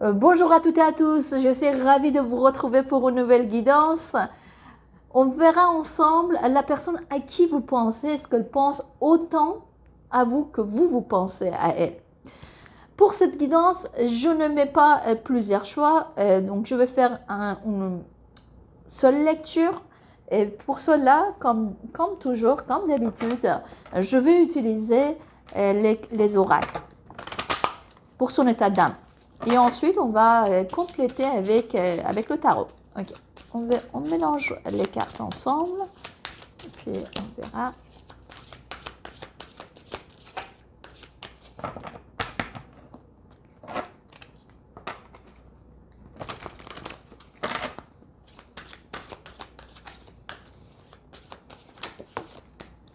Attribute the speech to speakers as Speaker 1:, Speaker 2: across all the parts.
Speaker 1: Bonjour à toutes et à tous, je suis ravie de vous retrouver pour une nouvelle guidance. On verra ensemble la personne à qui vous pensez, est-ce qu'elle pense autant à vous que vous pensez à elle. Pour cette guidance, je ne mets pas plusieurs choix, donc je vais faire une seule lecture. Et pour cela, comme toujours, comme d'habitude, je vais utiliser les oracles pour son état d'âme. Et ensuite, on va compléter avec le tarot. Ok. On mélange les cartes ensemble. Et puis, on verra.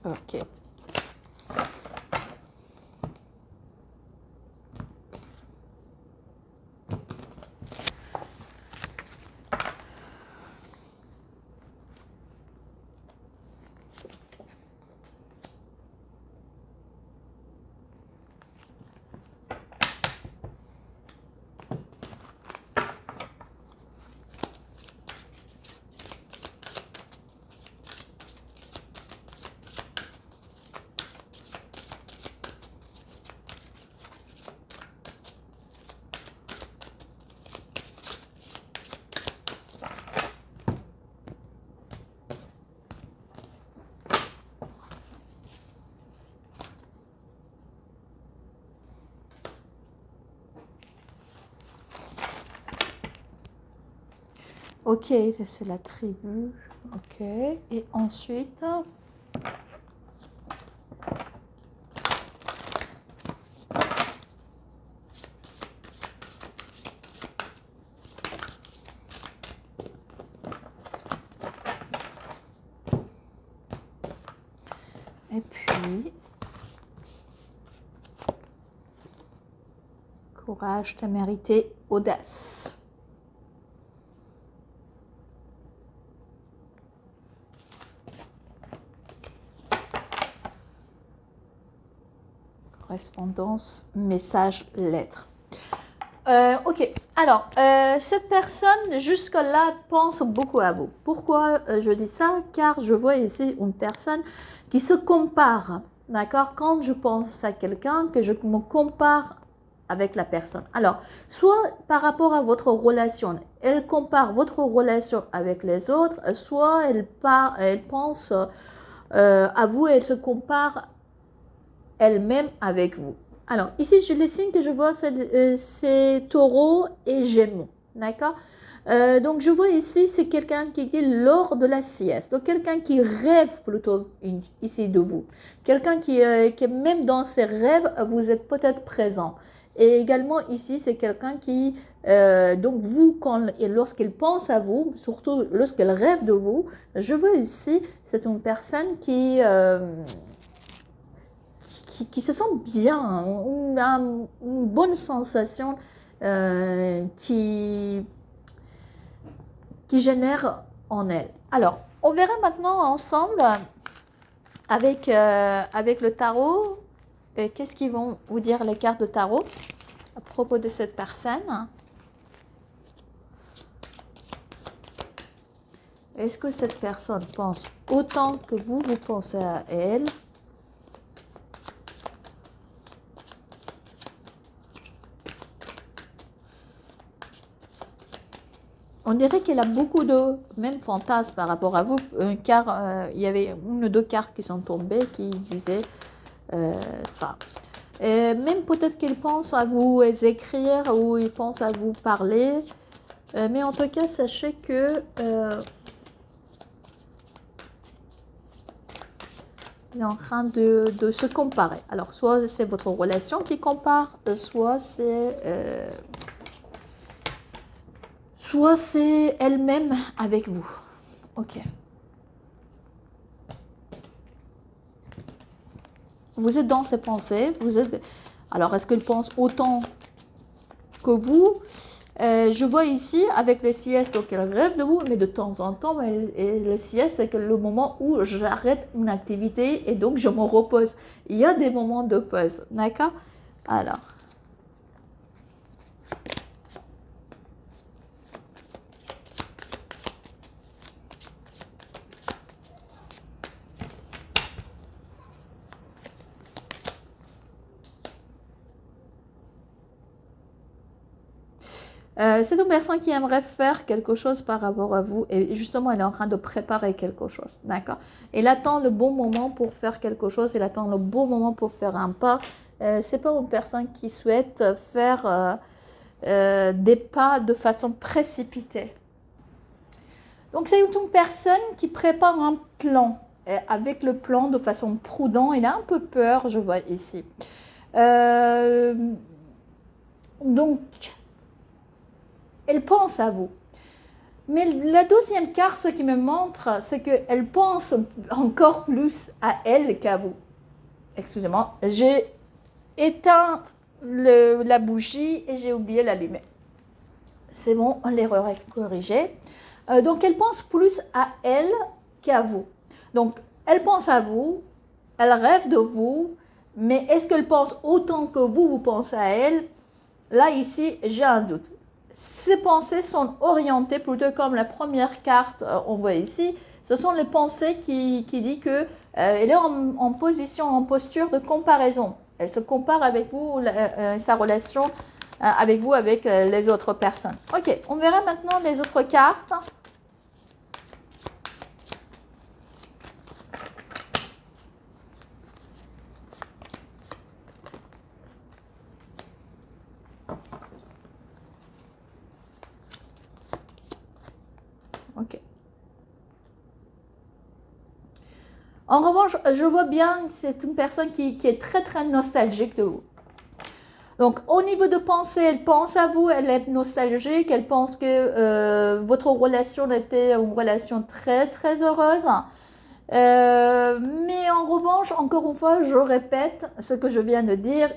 Speaker 1: Ok. Ok, c'est la tribu. Ok. Et ensuite, et puis, courage, témérité, audace. Correspondance, message, lettre. Ok, alors, cette personne jusque-là pense beaucoup à vous. Pourquoi je dis ça? Car je vois ici une personne qui se compare, d'accord? Quand je pense à quelqu'un, que je me compare avec la personne. Alors, soit par rapport à votre relation, elle compare votre relation avec les autres, soit elle pense à vous et elle se compare elle-même avec vous. Alors, ici, les signes que je vois, c'est Taureau et Gémeaux. D'accord? Donc, je vois ici, c'est quelqu'un qui est lors de la sieste. Donc, quelqu'un qui rêve plutôt ici de vous. Quelqu'un qui même dans ses rêves, vous êtes peut-être présent. Et également, ici, c'est quelqu'un qui, donc vous, lorsqu'il pense à vous, surtout lorsqu'il rêve de vous, je vois ici, c'est une personne qui se sent bien, on a une bonne sensation qui génère en elle. Alors, on verra maintenant ensemble avec le tarot, qu'est-ce qu'ils vont vous dire les cartes de tarot à propos de cette personne. Est-ce que cette personne pense autant que vous pensez à elle? On dirait qu'elle a beaucoup de même fantasmes par rapport à vous, car il y avait une ou deux cartes qui sont tombées qui disaient ça. Et même peut-être qu'il pense à vous écrire ou il pense à vous parler. Mais en tout cas, sachez que il est en train de se comparer. Alors, soit c'est votre relation qui compare, soit c'est elle-même avec vous. Ok. Vous êtes dans ses pensées. Alors, est-ce qu'elle pense autant que vous? Je vois ici avec le sieste, donc elle rêve de vous, mais de temps en temps, et le sieste, c'est le moment où j'arrête une activité et donc je me repose. Il y a des moments de pause, d'accord? Alors, C'est une personne qui aimerait faire quelque chose par rapport à vous et justement elle est en train de préparer quelque chose, d'accord? Elle attend le bon moment pour faire quelque chose, elle attend le bon moment pour faire un pas. C'est pas une personne qui souhaite faire des pas de façon précipitée. Donc c'est une personne qui prépare un plan, avec le plan de façon prudente, il a un peu peur, je vois ici. Donc, elle pense à vous. Mais la deuxième carte, ce qui me montre, c'est qu'elle pense encore plus à elle qu'à vous. Excusez-moi, j'ai éteint la bougie et j'ai oublié l'allumer. C'est bon, l'erreur est corrigée. Donc, elle pense plus à elle qu'à vous. Donc, elle pense à vous, elle rêve de vous, mais est-ce qu'elle pense autant que vous pensez à elle? Là, ici, j'ai un doute. Ces pensées sont orientées plutôt comme la première carte, on voit ici. Ce sont les pensées qui disent qu'elle est en position, en posture de comparaison. Elle se compare avec vous, sa relation avec vous, avec les autres personnes. Ok, on verra maintenant les autres cartes. Ok. En revanche, je vois bien, c'est une personne qui est très très nostalgique de vous. Donc, au niveau de pensée, elle pense à vous, elle est nostalgique, elle pense que votre relation était une relation très très heureuse. Mais en revanche, encore une fois, je répète ce que je viens de dire,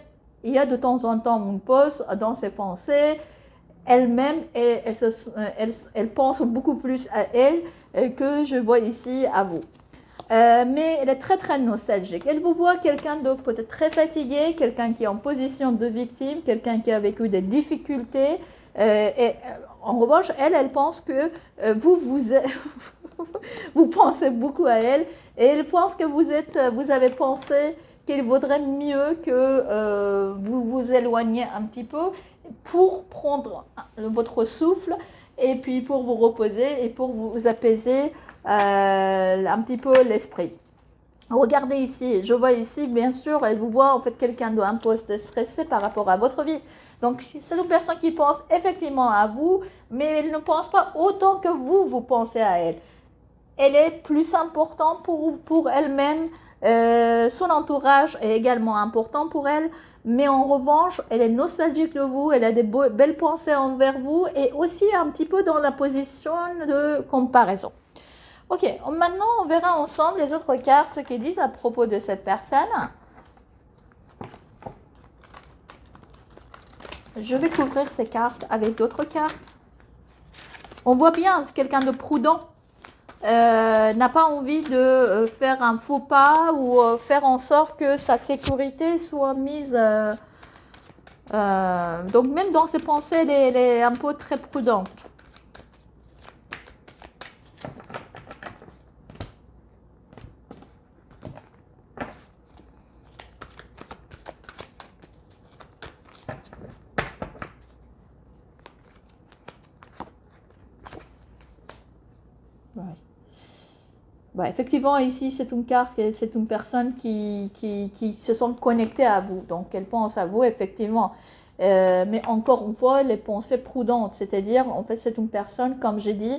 Speaker 1: il y a de temps en temps une pause dans ses pensées. Elle-même, elle pense beaucoup plus à elle que je vois ici à vous. Mais elle est très très nostalgique. Elle vous voit quelqu'un de peut-être très fatigué, quelqu'un qui est en position de victime, quelqu'un qui a vécu des difficultés. Et en revanche, elle pense que vous pensez beaucoup à elle et elle pense que vous avez pensé qu'il vaudrait mieux que vous vous éloigniez un petit peu pour prendre votre souffle et puis pour vous reposer et pour vous apaiser un petit peu l'esprit. Regardez ici, je vois ici, bien sûr, elle vous voit en fait quelqu'un d'un poste stressé par rapport à votre vie. Donc, c'est une personne qui pense effectivement à vous, mais elle ne pense pas autant que vous pensez à elle. Elle est plus importante pour elle-même. Son entourage est également important pour elle. Mais en revanche, elle est nostalgique de vous, elle a des belles pensées envers vous et aussi un petit peu dans la position de comparaison. Ok, maintenant on verra ensemble les autres cartes, ce qu'ils disent à propos de cette personne. Je vais couvrir ces cartes avec d'autres cartes. On voit bien, c'est quelqu'un de prudent. N'a pas envie de faire un faux pas ou faire en sorte que sa sécurité soit mise. Donc même dans ses pensées, elle est un peu très prudente. Ouais. Bah, effectivement, ici, c'est une carte, c'est une personne qui se sent connectée à vous. Donc, elle pense à vous, effectivement. Mais encore une fois, les pensées prudentes. C'est-à-dire, en fait, c'est une personne, comme j'ai dit,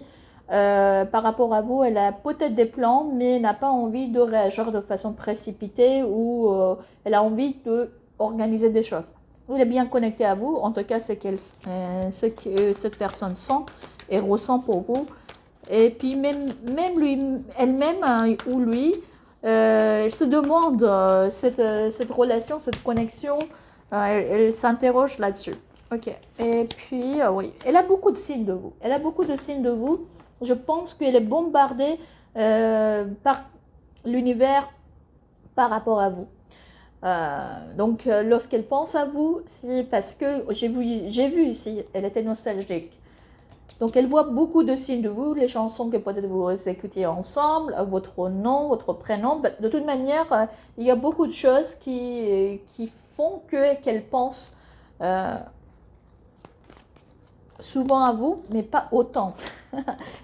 Speaker 1: par rapport à vous, elle a peut-être des plans, mais n'a pas envie de réagir de façon précipitée ou elle a envie d'organiser des choses. Elle est bien connectée à vous. En tout cas, ce que cette personne sent et ressent pour vous. Et puis même elle-même ou lui, elle se demande cette relation, cette connexion, elle s'interroge là-dessus. Ok. Et puis, oui, elle a beaucoup de signes de vous. Elle a beaucoup de signes de vous. Je pense qu'elle est bombardée par l'univers par rapport à vous. Donc, lorsqu'elle pense à vous, c'est parce que j'ai vu ici, elle était nostalgique. Donc, elle voit beaucoup de signes de vous, les chansons que peut-être vous écoutiez ensemble, votre nom, votre prénom. De toute manière, il y a beaucoup de choses qui font qu'elle pense souvent à vous, mais pas autant.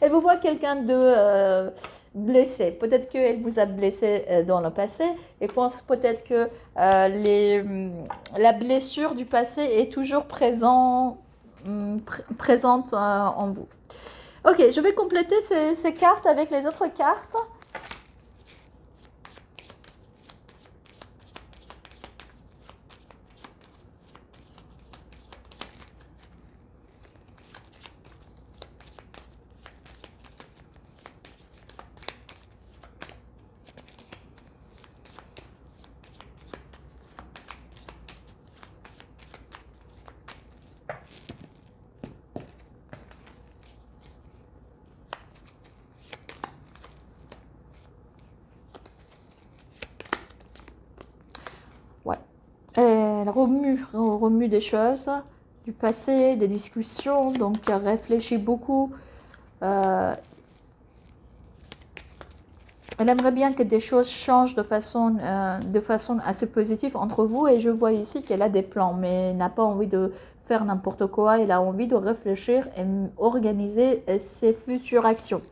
Speaker 1: Elle vous voit quelqu'un de blessé. Peut-être qu'elle vous a blessé dans le passé et pense peut-être que la blessure du passé est toujours présente en vous. Ok, je vais compléter ces cartes avec les autres cartes. Ouais. Elle remue des choses du passé, des discussions, donc elle réfléchit beaucoup. Elle aimerait bien que des choses changent de façon assez positive entre vous et je vois ici qu'elle a des plans mais elle n'a pas envie de faire n'importe quoi, elle a envie de réfléchir et organiser ses futures actions.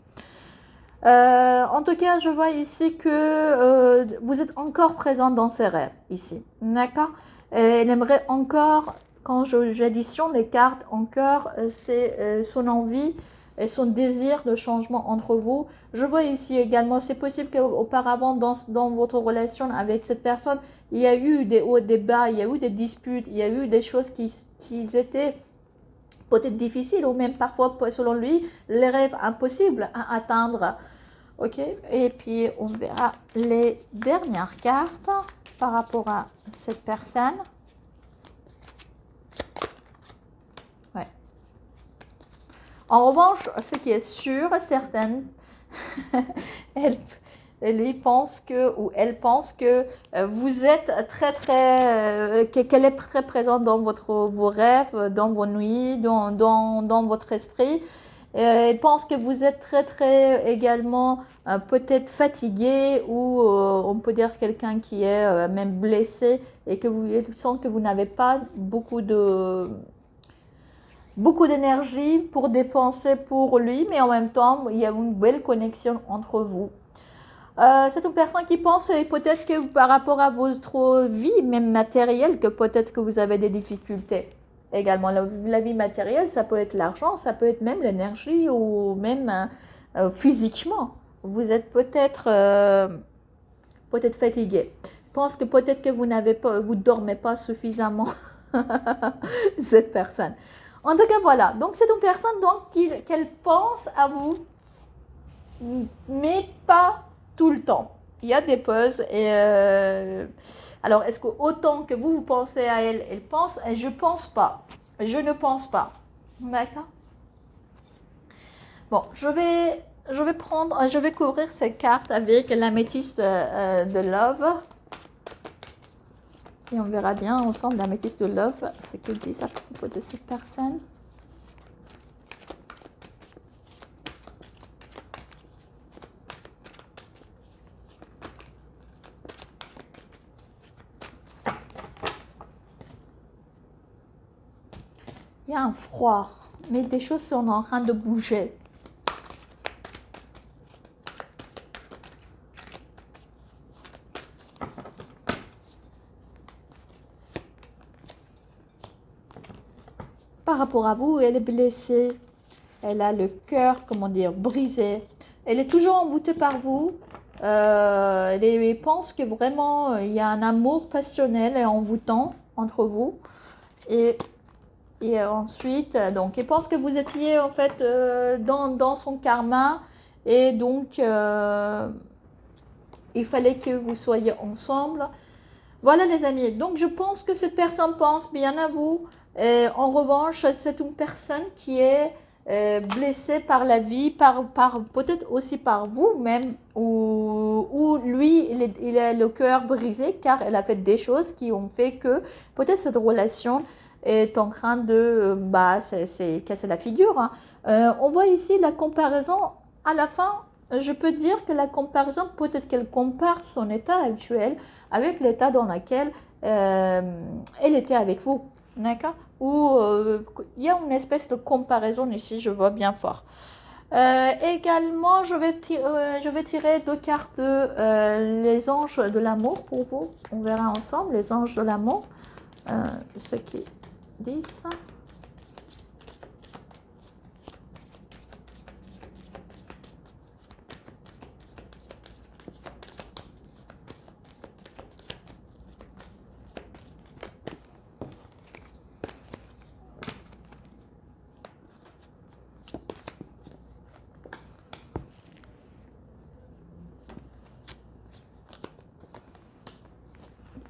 Speaker 1: En tout cas, je vois ici que vous êtes encore présent dans ses rêves, ici. D'accord? Elle aimerait encore, quand j'additionne les cartes, encore, c'est son envie et son désir de changement entre vous. Je vois ici également, c'est possible qu'auparavant, dans votre relation avec cette personne, il y a eu des hauts, des bas, il y a eu des disputes, il y a eu des choses qui étaient peut-être difficiles ou même parfois, selon lui, les rêves impossibles à atteindre. Ok, et puis on verra les dernières cartes par rapport à cette personne. Ouais. En revanche, ce qui est sûr, certaine, elle pense que vous êtes qu'elle est très présente dans vos rêves, dans vos nuits, dans votre esprit. Elle pense que vous êtes très également peut-être fatigué ou on peut dire quelqu'un qui est même blessé et que vous sent que vous n'avez pas beaucoup d'énergie pour dépenser pour lui, mais en même temps, il y a une belle connexion entre vous. C'est une personne qui pense peut-être que par rapport à votre vie, même matérielle, que peut-être que vous avez des difficultés. Également, la vie matérielle, ça peut être l'argent, ça peut être même l'énergie ou même physiquement. Vous êtes peut-être fatigué. Je pense que peut-être que vous dormez pas suffisamment, cette personne. En tout cas, voilà. Donc, c'est une personne qu'elle pense à vous, mais pas tout le temps. Il y a des pauses et alors est-ce que autant que vous pensez à elle, elle pense? Et je pense pas. Je ne pense pas. D'accord. Bon, je vais couvrir ces cartes avec l'améthyste de Love. Et on verra bien ensemble l'améthyste de Love, ce qu'ils disent à propos de cette personne. Il y a un froid, mais des choses sont en train de bouger. Par rapport à vous, elle est blessée. Elle a le cœur, comment dire, brisé. Elle est toujours envoûtée par vous. Elle pense que vraiment, il y a un amour passionnel et envoûtant entre vous. Et ensuite, donc, elle pense que vous étiez en fait dans son karma. Et donc, il fallait que vous soyez ensemble. Voilà les amis. Donc, je pense que cette personne pense bien à vous. En revanche, c'est une personne qui est blessée par la vie, peut-être aussi par vous-même, ou lui, il a le cœur brisé car elle a fait des choses qui ont fait que peut-être cette relation est en train de c'est casser la figure. Hein. On voit ici la comparaison à la fin. Je peux dire que la comparaison, peut-être qu'elle compare son état actuel avec l'état dans lequel elle était avec vous. D'accord? ou il y a une espèce de comparaison ici, je vois bien fort. Également, je vais tirer 2 cartes de les anges de l'amour pour vous. On verra ensemble les anges de l'amour, ce qu'ils disent.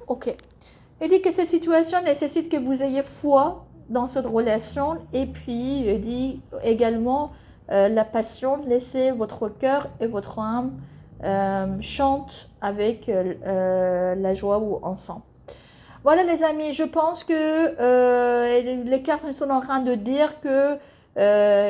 Speaker 1: Ok. Il dit que cette situation nécessite que vous ayez foi dans cette relation et puis il dit également la passion, laissez votre cœur et votre âme chante avec la joie ou ensemble. Voilà les amis, je pense que les cartes nous sont en train de dire que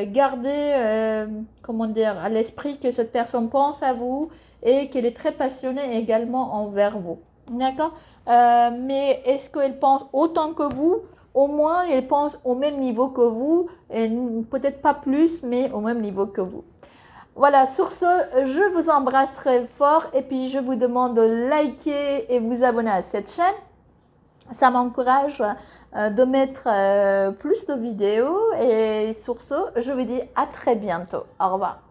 Speaker 1: gardez comment dire, à l'esprit que cette personne pense à vous et qu'elle est très passionnée également envers vous. D'accord. Mais est-ce qu'elle pense autant que vous? Au moins, elle pense au même niveau que vous, peut-être pas plus, mais au même niveau que vous. Voilà, sur ce, je vous embrasse très fort et puis je vous demande de liker et vous abonner à cette chaîne. Ça m'encourage de mettre plus de vidéos et sur ce, je vous dis à très bientôt. Au revoir.